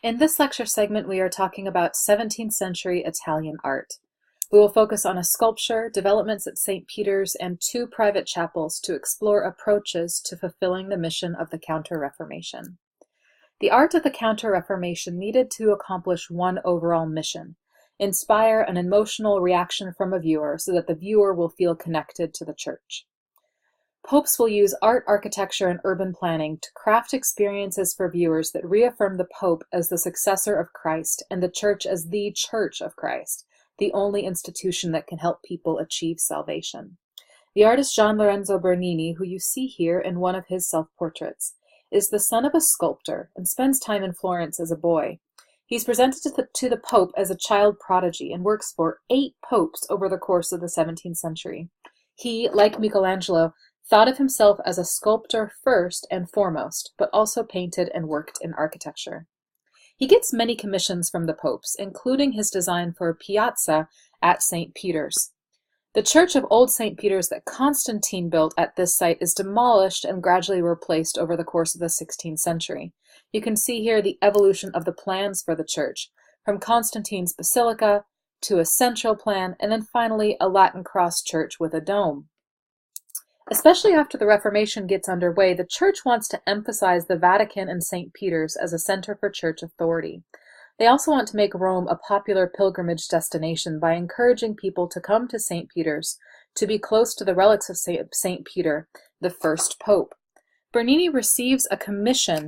In this lecture segment, we are talking about 17th century Italian art. We will focus on a sculpture, developments at St. Peter's, and two private chapels to explore approaches to fulfilling the mission of the Counter-Reformation. The art of the Counter-Reformation needed to accomplish one overall mission: inspire an emotional reaction from a viewer so that the viewer will feel connected to the church. Popes will use art, architecture, and urban planning to craft experiences for viewers that reaffirm the Pope as the successor of Christ and the Church as the Church of Christ, the only institution that can help people achieve salvation. The artist Gian Lorenzo Bernini, who you see here in one of his self-portraits, is the son of a sculptor and spends time in Florence as a boy. He's presented to the Pope as a child prodigy and works for 8 popes over the course of the 17th century. He, like Michelangelo, thought of himself as a sculptor first and foremost, but also painted and worked in architecture. He gets many commissions from the popes, including his design for a piazza at St. Peter's. The church of Old St. Peter's that Constantine built at this site is demolished and gradually replaced over the course of the 16th century. You can see here the evolution of the plans for the church, from Constantine's basilica to a central plan, and then finally a Latin cross church with a dome. Especially after the Reformation gets underway, the Church wants to emphasize the Vatican and St. Peter's as a center for church authority. They also want to make Rome a popular pilgrimage destination by encouraging people to come to St. Peter's to be close to the relics of St. Peter, the first pope. Bernini receives a commission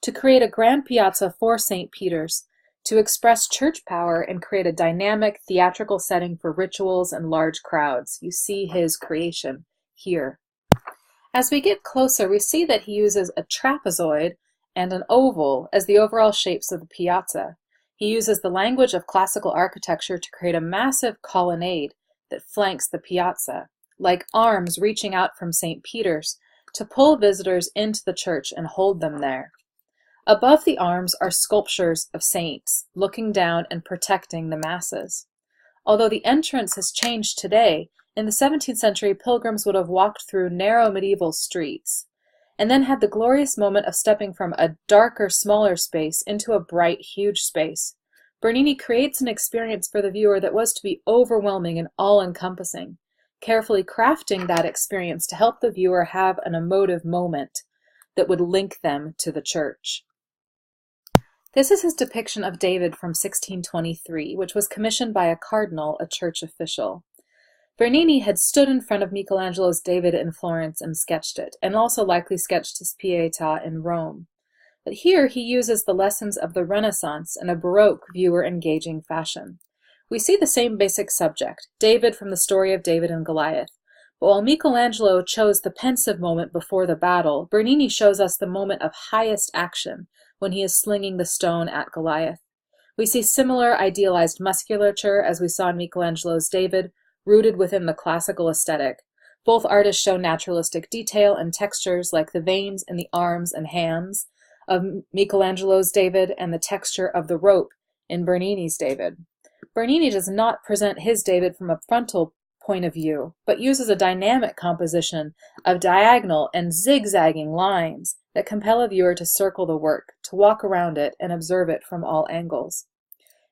to create a grand piazza for St. Peter's to express church power and create a dynamic theatrical setting for rituals and large crowds. You see his creation here. As we get closer, we see that he uses a trapezoid and an oval as the overall shapes of the piazza. He uses the language of classical architecture to create a massive colonnade that flanks the piazza, like arms reaching out from St. Peter's to pull visitors into the church and hold them there. Above the arms are sculptures of saints, looking down and protecting the masses. Although the entrance has changed today, in the 17th century, pilgrims would have walked through narrow medieval streets, and then had the glorious moment of stepping from a darker, smaller space into a bright, huge space. Bernini creates an experience for the viewer that was to be overwhelming and all-encompassing, carefully crafting that experience to help the viewer have an emotive moment that would link them to the church. This is his depiction of David from 1623, which was commissioned by a cardinal, a church official. Bernini had stood in front of Michelangelo's David in Florence and sketched it, and also likely sketched his Pietà in Rome. But here he uses the lessons of the Renaissance in a Baroque, viewer-engaging fashion. We see the same basic subject, David from the story of David and Goliath. But while Michelangelo chose the pensive moment before the battle, Bernini shows us the moment of highest action, when he is slinging the stone at Goliath. We see similar idealized musculature as we saw in Michelangelo's David, rooted within the classical aesthetic. Both artists show naturalistic detail and textures like the veins in the arms and hands of Michelangelo's David and the texture of the rope in Bernini's David. Bernini does not present his David from a frontal point of view, but uses a dynamic composition of diagonal and zigzagging lines that compel a viewer to circle the work, to walk around it, and observe it from all angles.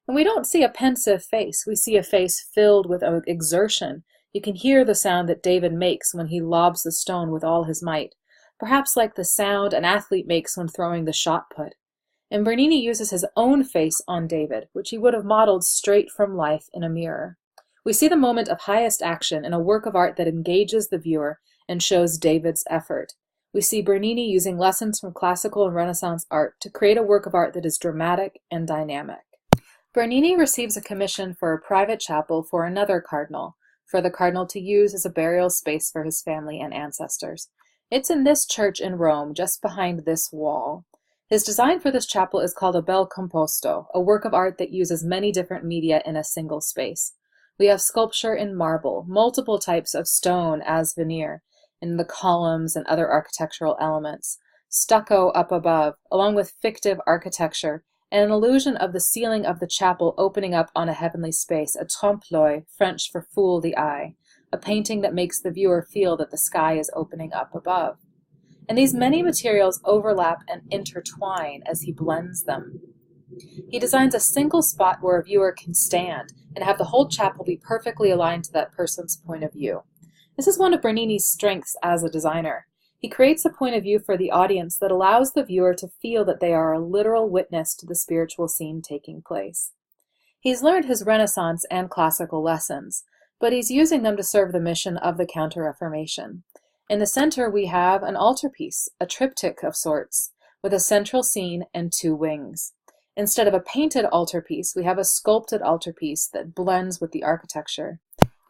And we don't see a pensive face. We see a face filled with exertion. You can hear the sound that David makes when he lobs the stone with all his might, perhaps like the sound an athlete makes when throwing the shot put. And Bernini uses his own face on David, which he would have modeled straight from life in a mirror. We see the moment of highest action in a work of art that engages the viewer and shows David's effort. We see Bernini using lessons from classical and Renaissance art to create a work of art that is dramatic and dynamic. Bernini receives a commission for a private chapel for another cardinal, for the cardinal to use as a burial space for his family and ancestors. It's in this church in Rome, just behind this wall. His design for this chapel is called a bel composto, a work of art that uses many different media in a single space. We have sculpture in marble, multiple types of stone as veneer, in the columns and other architectural elements, stucco up above, along with fictive architecture, and an illusion of the ceiling of the chapel opening up on a heavenly space, a trompe-l'œil, French for fool the eye, a painting that makes the viewer feel that the sky is opening up above. And these many materials overlap and intertwine as he blends them. He designs a single spot where a viewer can stand and have the whole chapel be perfectly aligned to that person's point of view. This is one of Bernini's strengths as a designer. He creates a point of view for the audience that allows the viewer to feel that they are a literal witness to the spiritual scene taking place. He's learned his Renaissance and classical lessons, but he's using them to serve the mission of the Counter-Reformation. In the center we have an altarpiece, a triptych of sorts, with a central scene and two wings. Instead of a painted altarpiece, we have a sculpted altarpiece that blends with the architecture.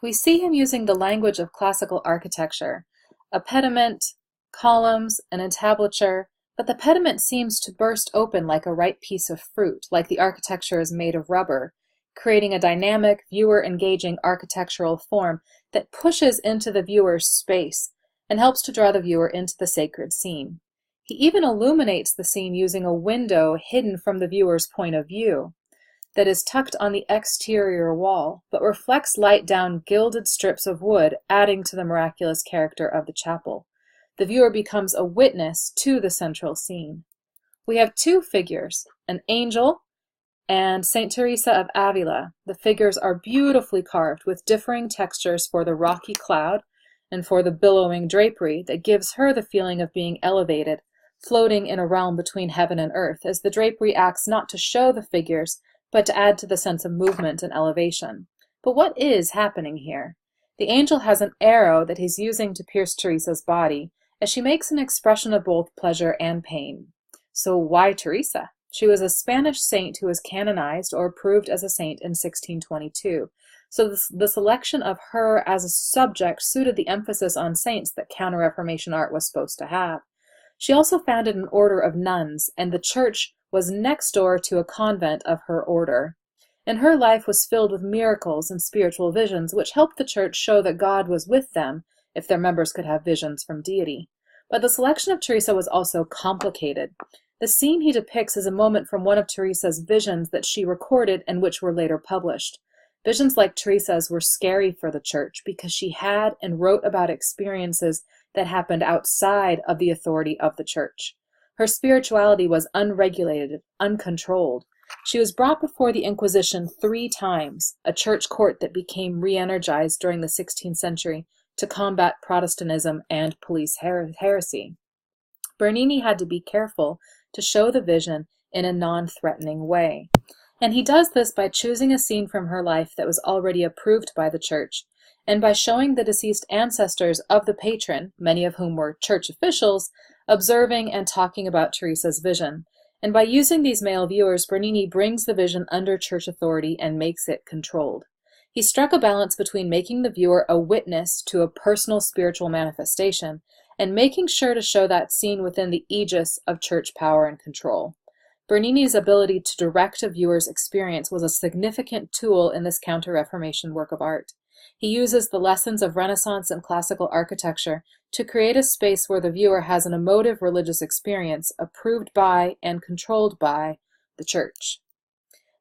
We see him using the language of classical architecture, a pediment, columns, an entablature, but the pediment seems to burst open like a ripe piece of fruit, like the architecture is made of rubber, creating a dynamic, viewer-engaging architectural form that pushes into the viewer's space and helps to draw the viewer into the sacred scene. He even illuminates the scene using a window hidden from the viewer's point of view that is tucked on the exterior wall, but reflects light down gilded strips of wood, adding to the miraculous character of the chapel. The viewer becomes a witness to the central scene. We have two figures, an angel and Saint Teresa of Avila. The figures are beautifully carved with differing textures for the rocky cloud and for the billowing drapery that gives her the feeling of being elevated, floating in a realm between heaven and earth, as the drapery acts not to show the figures, but to add to the sense of movement and elevation. But what is happening here? The angel has an arrow that he's using to pierce Teresa's body, as she makes an expression of both pleasure and pain. So why Teresa? She was a Spanish saint who was canonized or approved as a saint in 1622. So the selection of her as a subject suited the emphasis on saints that Counter-Reformation art was supposed to have. She also founded an order of nuns, and the church was next door to a convent of her order. And her life was filled with miracles and spiritual visions, which helped the church show that God was with them, if their members could have visions from deity. But the selection of Teresa was also complicated. The scene he depicts is a moment from one of Teresa's visions that she recorded and which were later published. Visions like Teresa's were scary for the church because she had and wrote about experiences that happened outside of the authority of the church. Her spirituality was unregulated, uncontrolled. She was brought before the Inquisition 3 times, a church court that became re-energized during the 16th century to combat Protestantism and police heresy. Bernini had to be careful to show the vision in a non-threatening way. And he does this by choosing a scene from her life that was already approved by the church, and by showing the deceased ancestors of the patron, many of whom were church officials, observing and talking about Teresa's vision. And by using these male viewers, Bernini brings the vision under church authority and makes it controlled. He struck a balance between making the viewer a witness to a personal spiritual manifestation and making sure to show that scene within the aegis of church power and control. Bernini's ability to direct a viewer's experience was a significant tool in this Counter-Reformation work of art. He uses the lessons of Renaissance and classical architecture to create a space where the viewer has an emotive religious experience approved by and controlled by the church.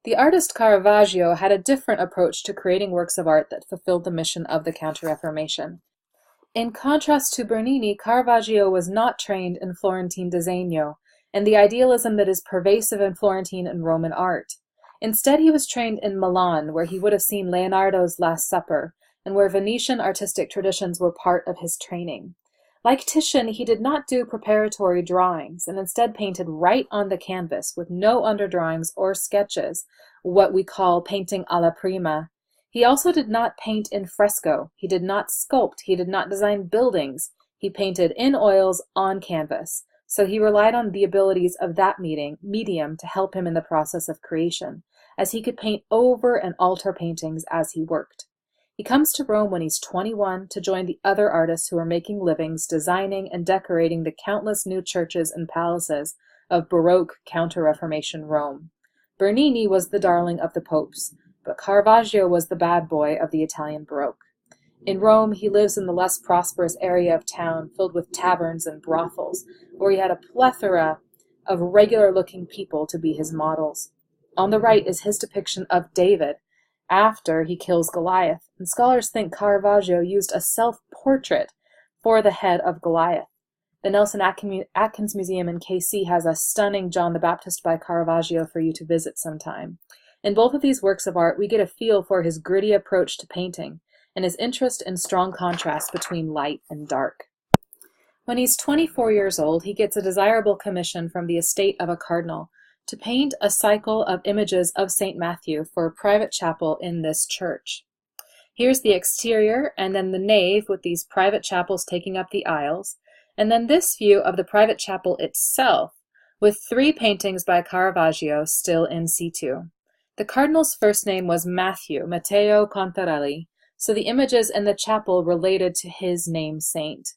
The artist Caravaggio had a different approach to creating works of art that fulfilled the mission of the Counter-Reformation. In contrast to Bernini, Caravaggio was not trained in Florentine disegno and the idealism that is pervasive in Florentine and Roman art. Instead, he was trained in Milan, where he would have seen Leonardo's Last Supper, and where Venetian artistic traditions were part of his training. Like Titian, he did not do preparatory drawings, and instead painted right on the canvas with no underdrawings or sketches, what we call painting alla prima. He also did not paint in fresco. He did not sculpt. He did not design buildings. He painted in oils on canvas. So he relied on the abilities of that medium to help him in the process of creation, as he could paint over and alter paintings as he worked. He comes to Rome when he's 21 to join the other artists who are making livings designing and decorating the countless new churches and palaces of Baroque Counter-Reformation Rome. Bernini was the darling of the popes, but Caravaggio was the bad boy of the Italian Baroque. In Rome, he lives in the less prosperous area of town filled with taverns and brothels, where he had a plethora of regular-looking people to be his models. On the right is his depiction of David after he kills Goliath, and scholars think Caravaggio used a self-portrait for the head of Goliath. The Nelson Atkins Museum in KC has a stunning John the Baptist by Caravaggio for you to visit sometime. In both of these works of art, we get a feel for his gritty approach to painting and his interest in strong contrast between light and dark. When he's 24 years old, he gets a desirable commission from the estate of a cardinal to paint a cycle of images of St. Matthew for a private chapel in this church. Here's the exterior, and then the nave with these private chapels taking up the aisles, and then this view of the private chapel itself, with 3 paintings by Caravaggio still in situ. The cardinal's first name was Matteo Contarelli, so the images in the chapel related to his name saint.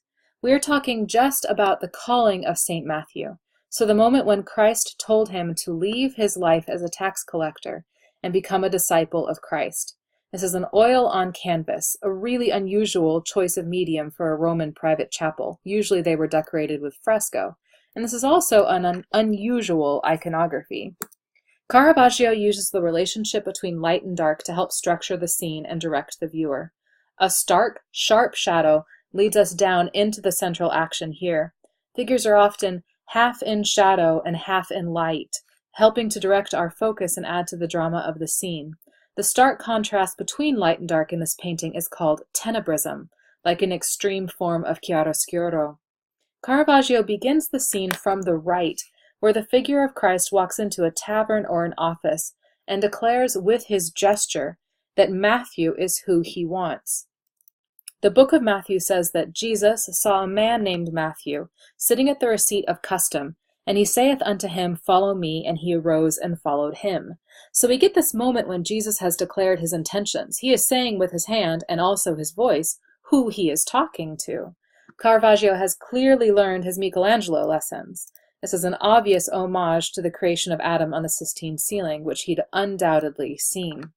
We are talking just about the calling of St. Matthew, so the moment when Christ told him to leave his life as a tax collector and become a disciple of Christ. This is an oil on canvas, a really unusual choice of medium for a Roman private chapel. Usually they were decorated with fresco, and this is also an unusual iconography. Caravaggio uses the relationship between light and dark to help structure the scene and direct the viewer. A stark, sharp shadow leads us down into the central action here. Figures are often half in shadow and half in light, helping to direct our focus and add to the drama of the scene. The stark contrast between light and dark in this painting is called tenebrism, like an extreme form of chiaroscuro. Caravaggio begins the scene from the right, where the figure of Christ walks into a tavern or an office and declares with his gesture that Matthew is who he wants. The book of Matthew says that Jesus saw a man named Matthew sitting at the receipt of custom, and he saith unto him, Follow me, and he arose and followed him. So we get this moment when Jesus has declared his intentions. He is saying with his hand and also his voice who he is talking to. Caravaggio has clearly learned his Michelangelo lessons. This is an obvious homage to the creation of Adam on the Sistine ceiling, which he'd undoubtedly seen.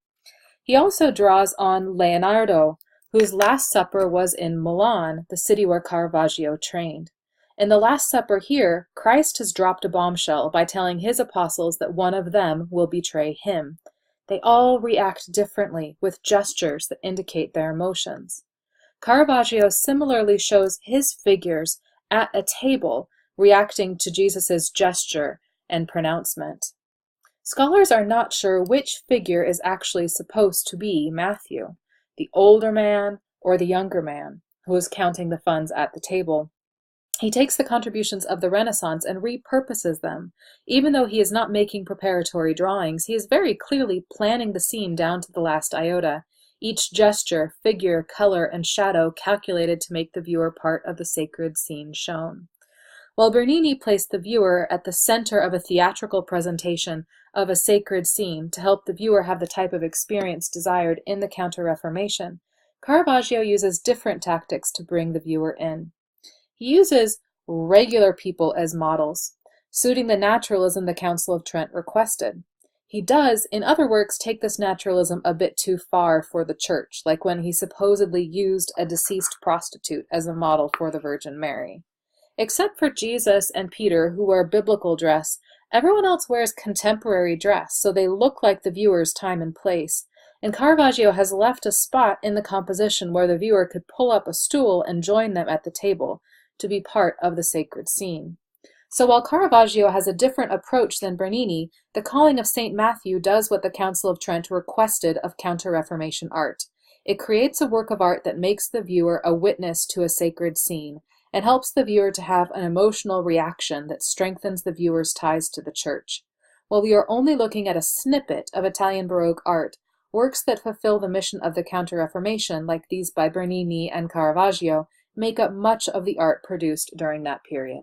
He also draws on Leonardo, whose Last Supper was in Milan, the city where Caravaggio trained. In the Last Supper here, Christ has dropped a bombshell by telling his apostles that one of them will betray him. They all react differently, with gestures that indicate their emotions. Caravaggio similarly shows his figures at a table reacting to Jesus' gesture and pronouncement. Scholars are not sure which figure is actually supposed to be Matthew, the older man or the younger man, who is counting the funds at the table. He takes the contributions of the Renaissance and repurposes them. Even though he is not making preparatory drawings, he is very clearly planning the scene down to the last iota, each gesture, figure, color, and shadow calculated to make the viewer part of the sacred scene shown. While Bernini placed the viewer at the center of a theatrical presentation of a sacred scene to help the viewer have the type of experience desired in the Counter-Reformation, Caravaggio uses different tactics to bring the viewer in. He uses regular people as models, suiting the naturalism the Council of Trent requested. He does, in other works, take this naturalism a bit too far for the church, like when he supposedly used a deceased prostitute as a model for the Virgin Mary. Except for Jesus and Peter, who wear biblical dress, everyone else wears contemporary dress, so they look like the viewer's time and place. And Caravaggio has left a spot in the composition where the viewer could pull up a stool and join them at the table to be part of the sacred scene. So while Caravaggio has a different approach than Bernini, the calling of St. Matthew does what the Council of Trent requested of Counter-Reformation art. It creates a work of art that makes the viewer a witness to a sacred scene, and helps the viewer to have an emotional reaction that strengthens the viewer's ties to the church. While we are only looking at a snippet of Italian Baroque art, works that fulfill the mission of the Counter-Reformation, like these by Bernini and Caravaggio, make up much of the art produced during that period.